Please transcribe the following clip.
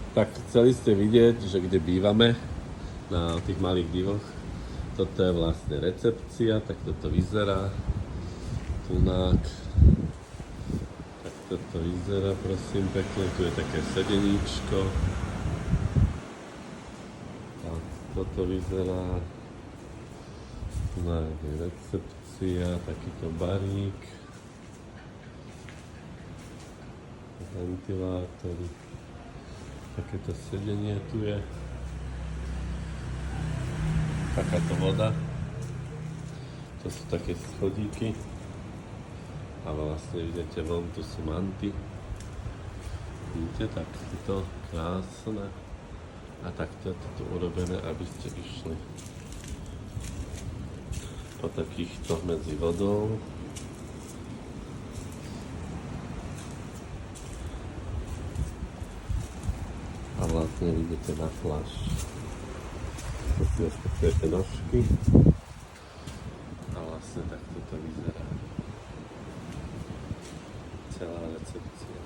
Tak chceli ste vidieť, že kde bývame, na tých malých divoch. Toto je vlastne recepcia, tak toto vyzerá. Tunák. Tak toto vyzerá, prosím pekne. Tu je také sedeníčko. A toto vyzerá. Tunák je recepcia, takýto barík. Ventilátory. Takéto sedenie tu je. Takáto voda. To sú také schodíky. A vlastne vidíte, von tu sú manty. Vidíte, tak je to krásne. A takto je to tu urobené, aby ste išli po takýchto medzi vodou. A vlastne vidíte na pláž. Tu si rozpečujete nožky. A vlastne takto to vyzerá. Celá recepcia.